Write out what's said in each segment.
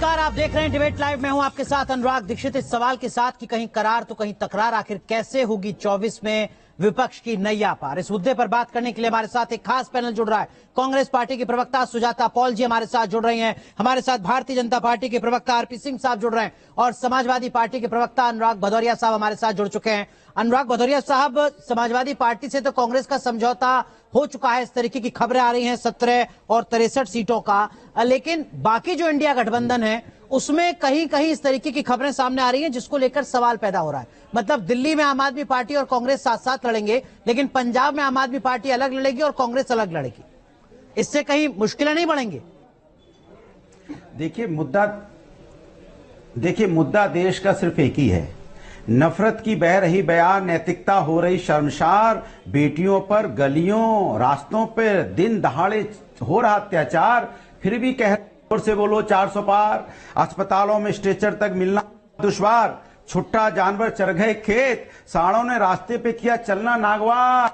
नमस्कार, आप देख रहे हैं डिबेट लाइव। मैं हूं आपके साथ अनुराग दीक्षित। इस सवाल के साथ कि कहीं करार तो कहीं तकरार, आखिर कैसे होगी 24 में विपक्ष की नैया पार। इस मुद्दे पर बात करने के लिए हमारे साथ एक खास पैनल जुड़ रहा है। कांग्रेस पार्टी की प्रवक्ता सुजाता पॉल जी हमारे साथ जुड़ रही हैं। हमारे साथ भारतीय जनता पार्टी के प्रवक्ता आरपी सिंह साहब जुड़ रहे हैं और समाजवादी पार्टी के प्रवक्ता अनुराग भदौरिया साहब हमारे साथ जुड़ चुके हैं। अनुराग भदौरिया साहब, समाजवादी पार्टी से तो कांग्रेस का समझौता हो चुका है, इस तरीके की खबरें आ रही हैं 17 और 63 सीटों का, लेकिन बाकी जो इंडिया गठबंधन है उसमें कहीं कहीं इस तरीके की खबरें सामने आ रही हैं जिसको लेकर सवाल पैदा हो रहा है। मतलब दिल्ली में आम आदमी पार्टी और कांग्रेस साथ साथ लड़ेंगे, लेकिन पंजाब में आम आदमी पार्टी अलग लड़ेगी और कांग्रेस अलग लड़ेगी। इससे कहीं मुश्किलें नहीं बढ़ेंगी? देखिए मुद्दा देश का सिर्फ एक ही है। नफरत की बह रही बयान, नैतिकता हो रही शर्मसार, बेटियों पर गलियों रास्तों पर दिन दहाड़े हो रहा अत्याचार, फिर भी कह जोर से बोलो 400 पार। अस्पतालों में स्ट्रेचर तक मिलना दुश्वार, छुट्टा जानवर चर गए खेत, साड़ों ने रास्ते पे किया चलना नागवार।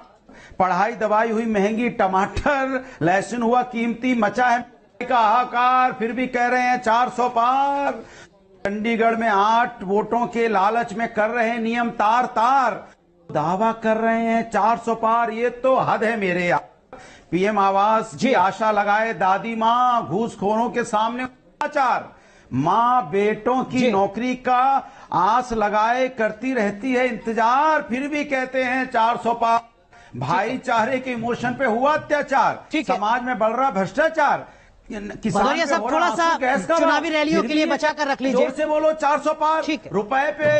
पढ़ाई दवाई हुई महंगी, टमाटर लहसुन हुआ कीमती, मचा है का हाहाकार, फिर भी कह रहे हैं 400 पार। चंडीगढ़ में 8 वोटों के लालच में कर रहे हैं नियम तार तार, दावा कर रहे हैं 400 पार। ये तो हद है मेरे यार। पीएम आवास की आशा लगाए दादी माँ, घूसखोरों के सामने अत्याचार। माँ बेटों की नौकरी का आस लगाए करती रहती है इंतजार, फिर भी कहते हैं 400 पार। भाईचारे के इमोशन पे हुआ अत्याचार, समाज में बढ़ रहा भ्रष्टाचार। भदौरिया साहब, थोड़ा सा चुनावी रैलियों के लिए बचा कर रख लीजिए। जोर से बोलो 400 पार।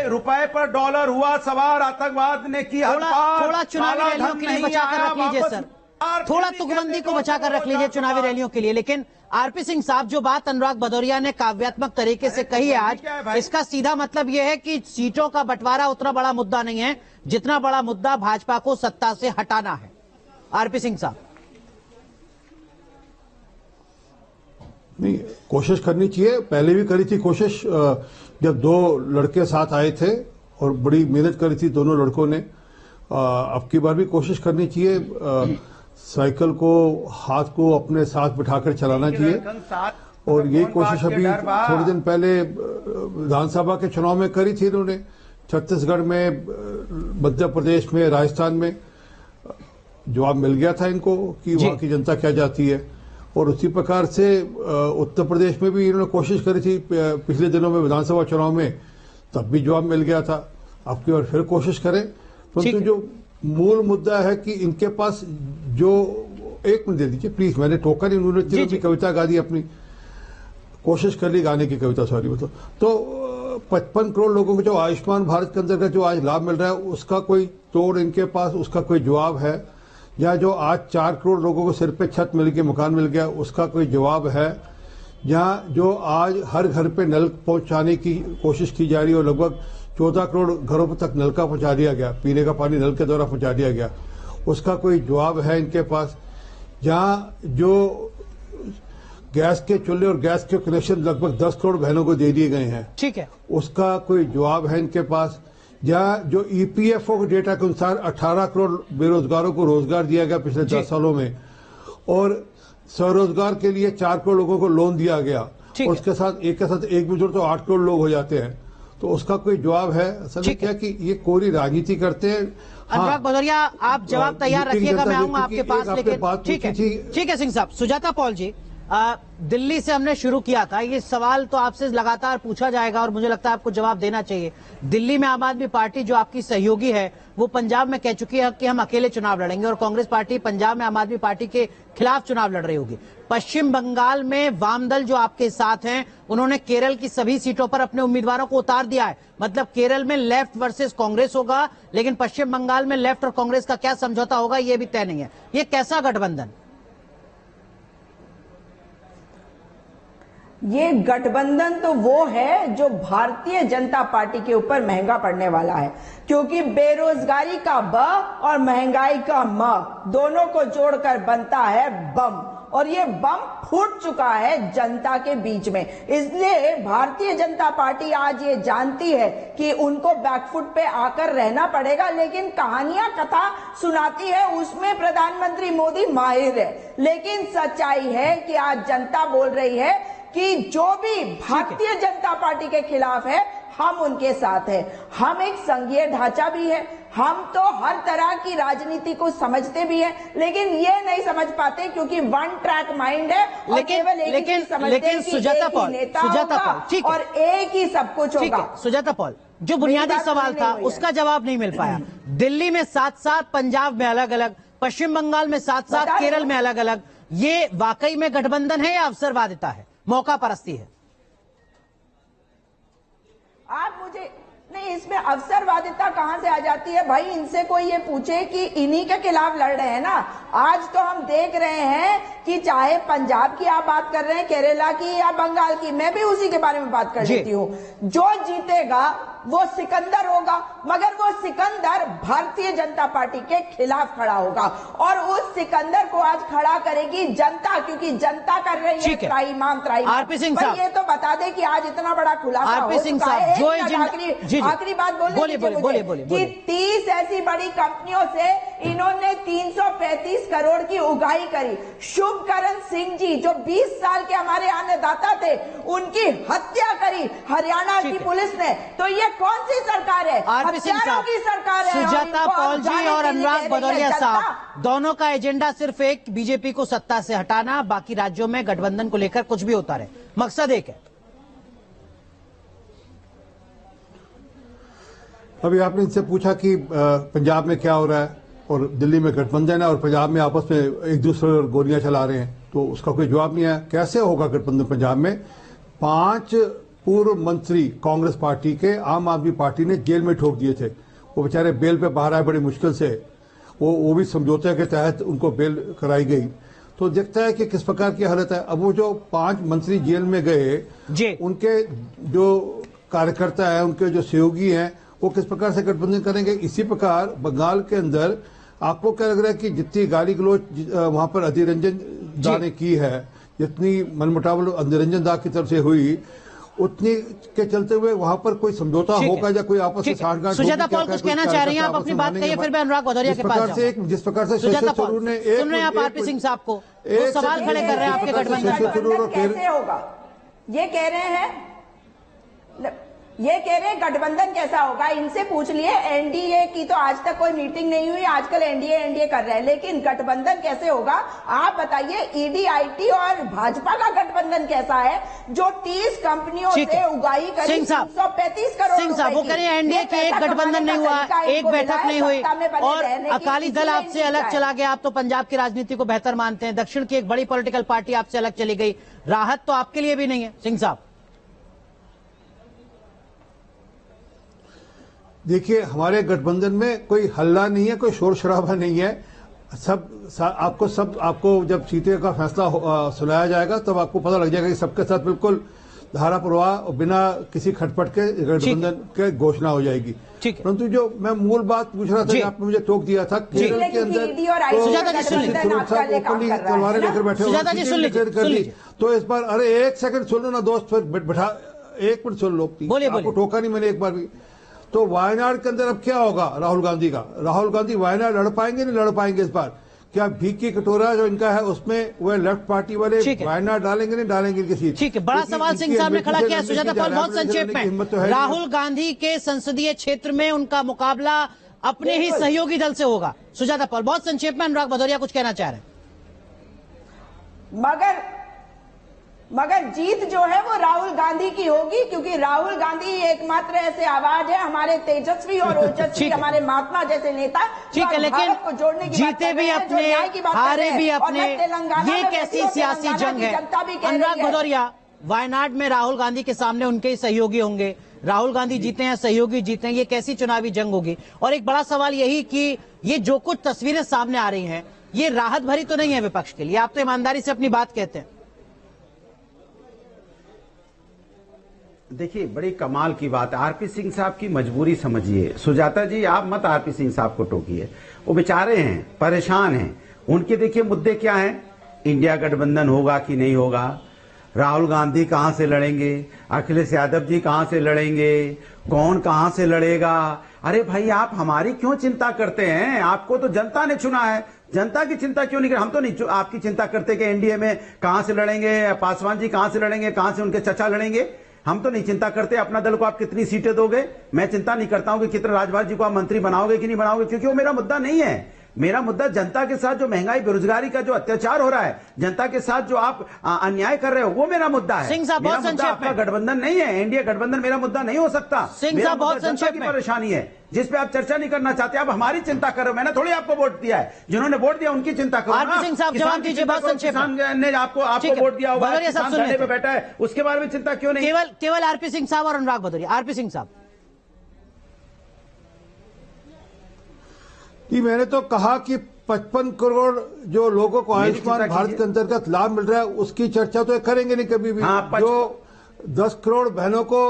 रुपए पर डॉलर हुआ सवार, आतंकवाद ने किया थोड़ा चुनावी रैलियों के लिए बचा कर रख लीजिए सर, थोड़ा तुकबंदी को बचा कर रख लीजिए चुनावी रैलियों के लिए। लेकिन आरपी सिंह साहब, जो बात अनुराग भदौरिया ने काव्यात्मक तरीके से कही है आज, इसका सीधा मतलब यह है कि सीटों का बंटवारा उतना बड़ा मुद्दा नहीं है जितना बड़ा मुद्दा भाजपा को सत्ता से हटाना है। आरपी सिंह साहब, नहीं, कोशिश करनी चाहिए। पहले भी करी थी कोशिश, जब 2 लड़के साथ आए थे और बड़ी मेहनत करी थी दोनों लड़कों ने। अब की बार भी कोशिश करनी चाहिए। साइकिल को, हाथ को अपने साथ बिठाकर चलाना चाहिए। और ये कोशिश अभी थोड़े दिन पहले विधानसभा के चुनाव में करी थी इन्होंने, छत्तीसगढ़ में, मध्य प्रदेश में, राजस्थान में। जवाब मिल गया था इनको कि वहां की जनता क्या चाहती है। और उसी प्रकार से उत्तर प्रदेश में भी इन्होंने कोशिश करी थी पिछले दिनों में विधानसभा चुनाव में, तब भी जवाब मिल गया था। अब की बार फिर कोशिश करें। परंतु जो मूल मुद्दा है कि इनके पास जो, एक मिनट दे दीजिए प्लीज, मैंने टोका नहीं, उन्होंने भी कविता गा दी अपनी, कोशिश कर ली गाने की कविता, सॉरी। तो 55 करोड़ लोगों को जो आयुष्मान भारत के अंतर्गत जो आज लाभ मिल रहा है, उसका कोई तोड़ इनके पास, उसका कोई जवाब है? या जो आज 4 करोड़ लोगों को सिर पे छत मिल गई, मकान मिल गया, उसका कोई जवाब है? या जो आज हर घर पे नल पहुंचाने की कोशिश की जा रही है और लगभग 14 करोड़ घरों तक नल का पहुंचा दिया गया, पीने का पानी नल के द्वारा पहुंचा दिया गया, उसका कोई जवाब है इनके पास? या जो गैस के चूल्हे और गैस के कनेक्शन लगभग 10 करोड़ बहनों को दे दिए गए हैं, ठीक है, उसका कोई जवाब है इनके पास? या जो ईपीएफओ के डेटा के अनुसार 18 करोड़ बेरोजगारों को रोजगार दिया गया पिछले 10 सालों में, और स्वरोजगार के लिए 4 करोड़ लोगों को लोन दिया गया, और उसके साथ एक भी जोड़ तो 8 करोड़ लोग हो जाते हैं, तो उसका कोई जवाब है? असल में क्या कि ये कोरी राजनीति करते हैं। अनुराग भदौरिया, आप जवाब तैयार रखिएगा, मैं आऊंगा आपके पास। लेकिन ठीक है सिंह साहब। सुजाता पॉल जी, दिल्ली से हमने शुरू किया था, ये सवाल तो आपसे लगातार पूछा जाएगा और मुझे लगता है आपको जवाब देना चाहिए। दिल्ली में आम आदमी पार्टी जो आपकी सहयोगी है वो पंजाब में कह चुकी है कि हम अकेले चुनाव लड़ेंगे, और कांग्रेस पार्टी पंजाब में आम आदमी पार्टी के खिलाफ चुनाव लड़ रही होगी। पश्चिम बंगाल में वामदल जो आपके साथ हैं, उन्होंने केरल की सभी सीटों पर अपने उम्मीदवारों को उतार दिया है। मतलब केरल में लेफ्ट वर्सेस कांग्रेस होगा, लेकिन पश्चिम बंगाल में लेफ्ट और कांग्रेस का क्या समझौता होगा ये भी तय नहीं है। ये कैसा गठबंधन? ये गठबंधन तो वो है जो भारतीय जनता पार्टी के ऊपर महंगा पड़ने वाला है, क्योंकि बेरोजगारी का ब और महंगाई का म दोनों को जोड़कर बनता है बम, और ये बम फूट चुका है जनता के बीच में। इसलिए भारतीय जनता पार्टी आज ये जानती है कि उनको बैकफुट पे आकर रहना पड़ेगा, लेकिन कहानियां कथा सुनाती है उसमें प्रधानमंत्री मोदी माहिर है। लेकिन सच्चाई है कि आज जनता बोल रही है कि जो भी भारतीय जनता पार्टी के खिलाफ है हम उनके साथ हैं। हम एक संघीय ढांचा भी है, हम तो हर तरह की राजनीति को समझते भी हैं, लेकिन ये नहीं समझ पाते क्योंकि वन ट्रैक माइंड है और लेकिन सुजाता पॉल, ठीक है, और एक ही सब कुछ होगा। सुजाता पॉल, जो बुनियादी सवाल था उसका जवाब नहीं मिल पाया। दिल्ली में 7-7, पंजाब में अलग अलग, पश्चिम बंगाल में 7-7, केरल में अलग अलग, ये वाकई में गठबंधन है या अवसरवादिता है, मौका परस्ती है? आप मुझे नहीं, इसमें अवसरवादिता कहां से आ जाती है भाई? इनसे कोई ये पूछे कि इन्हीं के खिलाफ लड़ रहे हैं ना। आज तो हम देख रहे हैं कि चाहे पंजाब की आप बात कर रहे हैं, केरला की या बंगाल की, मैं भी उसी के बारे में बात कर लेती हूँ। जो जीतेगा वो सिकंदर होगा, मगर वो सिकंदर भारतीय जनता पार्टी के खिलाफ खड़ा होगा और उस सिकंदर को आज खड़ा करेगी जनता, क्योंकि जनता कर रही है त्राईमाम। आरपी सिंह साहब, ये तो बता दे कि आज इतना बड़ा खुलासा हो चुका है। आखिरी बात बोलिए कि 30 ऐसी बड़ी कंपनियों से इन्होंने 335 करोड़ की उगाही करी। शुभकरण सिंह जी जो 20 साल के हमारे अन्नदाता थे, उनकी हत्या करी हरियाणा की पुलिस ने। तो ये कौन सी सरकार है? आरपी सिंह साहब, की सरकार है। सुजाता पॉल जी और अनुराग भदौरिया साहब, दोनों का एजेंडा सिर्फ एक, बीजेपी को सत्ता से हटाना, बाकी राज्यों में गठबंधन को लेकर कुछ भी होता रहे, मकसद एक है। अभी आपने इनसे पूछा कि पंजाब में क्या हो रहा है और दिल्ली में गठबंधन है और पंजाब में आपस में एक दूसरे पर गोलियां चला रहे हैं, तो उसका कोई जवाब नहीं है। कैसे होगा गठबंधन पंजाब में? 5 पूर्व मंत्री कांग्रेस पार्टी के आम आदमी पार्टी ने जेल में ठोक दिए थे। वो बेचारे बेल पे बाहर आए बड़ी मुश्किल से, वो भी समझौते के तहत उनको बेल कराई गई। तो देखता है कि किस प्रकार की हालत है। अब वो जो 5 मंत्री जेल में गए, उनके जो कार्यकर्ता है, उनके जो सहयोगी हैं, वो किस प्रकार से गठबंधन करेंगे? इसी प्रकार बंगाल के अंदर आपको क्या लग रहा है कि जितनी गाली गलोच वहां पर अधीर रंजन दा ने की है, जितनी मनमुटावल अधीर रंजन दा की तरफ से हुई, उतनी के चलते हुए वहां पर कोई समझौता होगा या कोई आपस में साठगांठ? सुजाता पॉल कुछ कहना चाह रही हैं, आप अपनी बात कहिए, फिर मैं अनुराग भदौरिया के पास जाऊंगा। जिस प्रकार से शशि थरूर ने सुन रहे हैं आप आरपी सिंह साहब को, वो सवाल खड़े कर रहे हैं आपके गठबंधन कैसे होगा, ये कह रहे हैं, ये कह रहे हैं गठबंधन कैसा होगा। इनसे पूछ लिए, एनडीए की तो आज तक कोई मीटिंग नहीं हुई, आजकल एनडीए कर रहे हैं, लेकिन गठबंधन कैसे होगा आप बताइए। ईडीआईटी और भाजपा का गठबंधन कैसा है जो 30 कंपनियों से उगाही करी 335 करोड़। सिंह साहब, वो कह रहे हैं एनडीए के एक गठबंधन नहीं हुआ, एक बैठक नहीं हुई और अकाली दल आपसे अलग चला गया। आप तो पंजाब की राजनीति को बेहतर मानते हैं, दक्षिण की एक बड़ी पॉलिटिकल पार्टी आपसे अलग चली गई, राहत तो आपके लिए भी नहीं है। सिंह साहब देखिए, हमारे गठबंधन में कोई हल्ला नहीं है, कोई शोर शराबा नहीं है। आपको जब सीटे का फैसला सुनाया जाएगा तब आपको पता लग जाएगा कि सबके साथ बिल्कुल धारा प्रवाह और बिना किसी खटपट के गठबंधन के घोषणा हो जाएगी। परंतु जो मैं मूल बात पूछ रहा था, आपने मुझे टोक दिया था केरल के अंदर तलवारें लेकर बैठे कर ली, तो इस बार अरे एक सेकंड सुन लो ना दोस्त, फिर बैठा, एक मिनट सुन लो, आपको टोका नहीं मैंने एक बार भी। तो वायनाड के अंदर अब क्या होगा राहुल गांधी का? राहुल गांधी वायनाड लड़ पाएंगे नहीं लड़ पाएंगे इस बार? क्या भीख की कटोरा जो इनका है उसमें वो लेफ्ट पार्टी वाले वायनाड डालेंगे नहीं डालेंगे किसी? ठीक है, बड़ा सवाल सिंह साहब ने खड़ा किया। सुजाता पॉल, बहुत संक्षेप में, राहुल गांधी के संसदीय क्षेत्र में उनका मुकाबला अपने ही सहयोगी दल से होगा। सुजाता पॉल, बहुत संक्षेप में, अनुराग भदौरिया कुछ कहना चाह रहे हैं। मगर जीत जो है वो राहुल गांधी की होगी, क्योंकि राहुल गांधी एकमात्र ऐसे आवाज है हमारे तेजस्वी और ओजस्वी हमारे महात्मा जैसे नेता। ठीक है, लेकिन जीते भी अपने, हारे भी अपने, ये कैसी सियासी जंग है? अनुराग भदौरिया, वायनाड में राहुल गांधी के सामने उनके ही सहयोगी होंगे, राहुल गांधी जीते हैं, सहयोगी जीते हैं, ये कैसी चुनावी जंग होगी? और एक बड़ा सवाल यही कि ये जो कुछ तस्वीरें सामने आ रही हैं, ये राहत भरी तो नहीं है विपक्ष के लिए? आप तो ईमानदारी से अपनी बात कहते हैं। देखिए, बड़ी कमाल की बात है। आरपी सिंह साहब की मजबूरी समझिए। सुजाता जी, आप मत आरपी सिंह साहब को टोकिए, वो बेचारे हैं, परेशान हैं। उनके देखिए मुद्दे क्या हैं, इंडिया गठबंधन होगा कि नहीं होगा, राहुल गांधी कहां से लड़ेंगे, अखिलेश यादव जी कहां से लड़ेंगे, कौन कहां से लड़ेगा। अरे भाई, आप हमारी क्यों चिंता करते हैं? आपको तो जनता ने चुना है, जनता की चिंता क्यों नहीं कर? हम तो नहीं आपकी चिंता करते कि एनडीए में कहां से लड़ेंगे, पासवान जी कहां से लड़ेंगे, कहां से उनके चचा लड़ेंगे। हम तो नहीं चिंता करते अपना दल को आप कितनी सीटें दोगे। मैं चिंता नहीं करता हूं कि कितने राजभर जी को आप मंत्री बनाओगे कि नहीं बनाओगे, क्योंकि वो मेरा मुद्दा नहीं है। मेरा मुद्दा जनता के साथ जो महंगाई बेरोजगारी का जो अत्याचार हो रहा है, जनता के साथ जो आप अन्याय कर रहे हो, वो मेरा मुद्दा है। सिंह साहब, बहुत संक्षेप आपका गठबंधन नहीं है, एनडीए गठबंधन मेरा मुद्दा नहीं हो सकता। सिंह साहब, बहुत संक्षेप में परेशानी है जिस पे आप चर्चा नहीं करना चाहते। आप हमारी चिंता करो, मैंने थोड़ी आपको वोट दिया है, जिन्होंने वोट दिया उनकी चिंता करो। आरपी सिंह साहब जवाब दीजिए, बहुत संक्षेप में। किसान ने आपको वोट दिया होगा, किसान धरने पे बैठा है, उसके बारे में चिंता क्यों नहीं? केवल आरपी सिंह साहब और अनुराग भदौरिया। आरपी सिंह साहब, कि मैंने तो कहा कि 55 करोड़ जो लोगों को आयुष्मान भारत के अंतर्गत लाभ मिल रहा है, उसकी चर्चा तो करेंगे नहीं कभी भी। जो 10 करोड़ बहनों को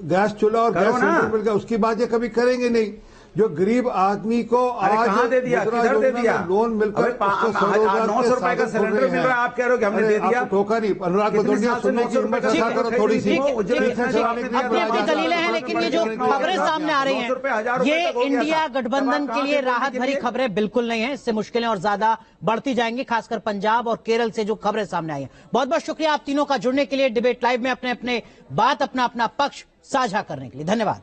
गैस चूल्हा और गैस सिलेंडर मिल गया, उसकी बात ये कभी करेंगे नहीं। जो गरीब आदमी को आज कहां दे दिया, किधर दे दिया? लोन मिलकर 900 रुपए का सिलेंडर मिल रहा है, आप कह रहे हो कि हमने दे दिया? टोका नहीं, अनुराग भदौरिया सुनने की हिम्मत थोड़ी सी। अपनी दलीलें हैं, लेकिन ये जो खबरें सामने आ रही हैं, ये इंडिया गठबंधन के लिए राहत भरी खबरें बिल्कुल नहीं है। इससे मुश्किलें और ज्यादा बढ़ती जाएंगी, खासकर पंजाब और केरल से जो खबरें सामने आई हैं। बहुत बहुत शुक्रिया आप तीनों का जुड़ने के लिए, डिबेट लाइव में अपने अपने बात, अपना अपना पक्ष साझा करने के लिए। धन्यवाद।